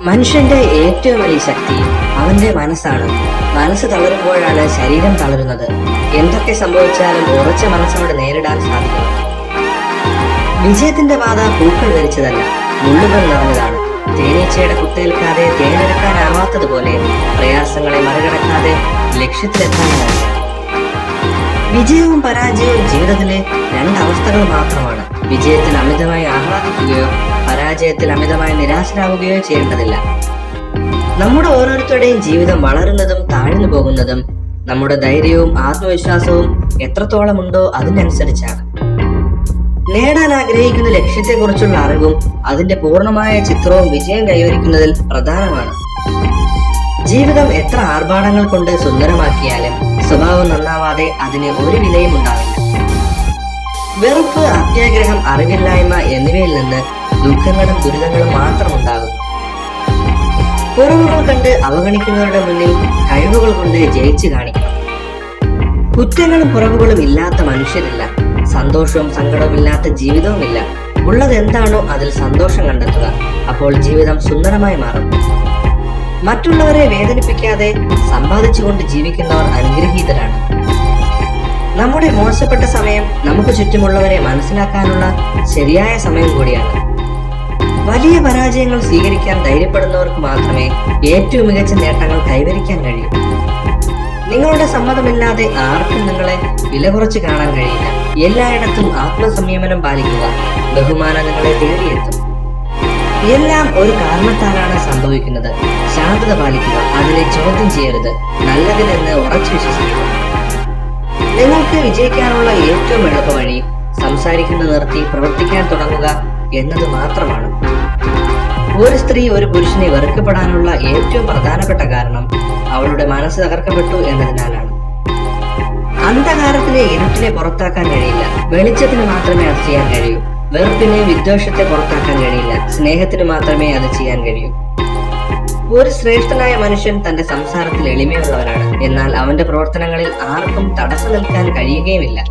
മനുഷ്യന്റെ ഏറ്റവും വലിയ ശക്തി അവന്റെ മനസ്സാണ്. മനസ്സ് തളരുമ്പോഴാണ് ശരീരം തളരുന്നത്. എന്തൊക്കെ സംഭവിച്ചാലും ഉറച്ച മനസ്സോട് നേരിടാൻ സാധിക്കണം. വിജയത്തിന്റെ പാത പൂക്കൾ ധരിച്ചതല്ല, മുള്ളുകൾ നിറഞ്ഞതാണ്. തേനീച്ചയുടെ കുത്തേൽക്കാതെ തേനെടുക്കാനാവാത്തതുപോലെ പ്രയാസങ്ങളെ മറികടക്കാതെ ലക്ഷ്യത്തിലെത്താനാണ്. വിജയവും പരാജയവും ജീവിതത്തിലെ രണ്ടവസ്ഥകൾ മാത്രമാണ്. വിജയത്തിൽ അമിതമായി ആഹ്ലാദിക്കുകയോ പരാജയത്തിൽ അമിതമായി നിരാശരാകുകയോ ചെയ്യേണ്ടതില്ല. നമ്മുടെ ഓരോരുത്തരുടെയും ജീവിതം വളരുന്നതും താഴ്ന്നു പോകുന്നതും നമ്മുടെ ധൈര്യവും ആത്മവിശ്വാസവും എത്രത്തോളം ഉണ്ടോ അതിനനുസരിച്ചാണ്. നേടാൻ ആഗ്രഹിക്കുന്ന ലക്ഷ്യത്തെക്കുറിച്ചുള്ള അറിവും അതിന്റെ പൂർണ്ണമായ ചിത്രവും വിജയം കൈവരിക്കുന്നതിൽ പ്രധാനമാണ്. ജീവിതം എത്ര ആർഭാടങ്ങൾ കൊണ്ട് സുന്ദരമാക്കിയാലും സ്വഭാവം നന്നാവാതെ അതിന് ഒരു വിലയും ഉണ്ടാവില്ല. വെറുപ്പ്, അത്യാഗ്രഹം, അറിവില്ലായ്മ എന്നിവയിൽ നിന്ന് ദുഃഖങ്ങളും ദുരിതങ്ങളും മാത്രം ഉണ്ടാകും. കുറവുകൾ കണ്ട് അവഗണിക്കുന്നവരുടെ മുന്നിൽ കഴിവുകൾ കൊണ്ട് ജയിച്ചു കാണിക്കണം. കുറ്റങ്ങളും കുറവുകളും ഇല്ലാത്ത മനുഷ്യരില്ല. സന്തോഷവും സങ്കടവും ഇല്ലാത്ത ജീവിതവുമില്ല. ഉള്ളത് എന്താണോ അതിൽ സന്തോഷം കണ്ടെത്തുക. അപ്പോൾ ജീവിതം സുന്ദരമായി മാറും. മറ്റുള്ളവരെ വേദനിപ്പിക്കാതെ സമ്പാദിച്ചുകൊണ്ട് ജീവിക്കുന്നവർ അനുഗ്രഹീതരാണ്. നമ്മുടെ മോശപ്പെട്ട സമയം നമുക്ക് ചുറ്റുമുള്ളവരെ മനസ്സിലാക്കാനുള്ള ശരിയായ സമയം കൂടിയാണ്. വലിയ പരാജയങ്ങൾ സ്വീകരിക്കാൻ ധൈര്യപ്പെടുന്നവർക്ക് മാത്രമേ ഏറ്റവും മികച്ച നേട്ടങ്ങൾ കൈവരിക്കാൻ കഴിയൂ. നിങ്ങളുടെ സമ്മതമില്ലാതെ ആർക്കും നിങ്ങളെ വില കുറച്ച് കാണാൻ കഴിയില്ല. എല്ലായിടത്തും ആത്മസംയമനം പാലിക്കുക. ബഹുമാനം നിങ്ങളെ തേടിയെത്തും. എല്ലാം ഒരു കാരണത്താലാണ് സംഭവിക്കുന്നത്. ശാന്തത പാലിക്കുക. അതിനെ ചോദ്യം ചെയ്യരുത്. നല്ലതിനെന്ന് ഉറച്ചു വിശ്വസിക്കുക. നിങ്ങൾക്ക് വിജയിക്കാനുള്ള ഏറ്റവും എളുപ്പ വഴി സംസാരിക്കുന്നത് നിർത്തി പ്രവർത്തിക്കാൻ തുടങ്ങുക എന്നത് മാത്രമാണ്. ഒരു സ്ത്രീ ഒരു പുരുഷനെ വെറുക്കപ്പെടാനുള്ള ഏറ്റവും പ്രധാനപ്പെട്ട കാരണം അവളുടെ മനസ്സ് തകർക്കപ്പെട്ടു എന്നതിനാലാണ്. അന്ധകാരത്തിലെ ഇരുട്ടിനെ പുറത്താക്കാൻ കഴിയില്ല. വെളിച്ചത്തിന് മാത്രമേ അത് ചെയ്യാൻ കഴിയൂ. വെറുപ്പിനെ, വിദ്വേഷത്തെ പുറത്താക്കാൻ കഴിയില്ല. സ്നേഹത്തിന് മാത്രമേ അത് ചെയ്യാൻ കഴിയൂ. ഒരു ശ്രേഷ്ഠനായ മനുഷ്യൻ തന്റെ സംസാരത്തിൽ എളിമയുള്ളവനാണ്. എന്നാൽ അവന്റെ പ്രവർത്തനങ്ങളിൽ ആർക്കും തടസ്സം നിൽക്കാൻ കഴിയുകയുമില്ല.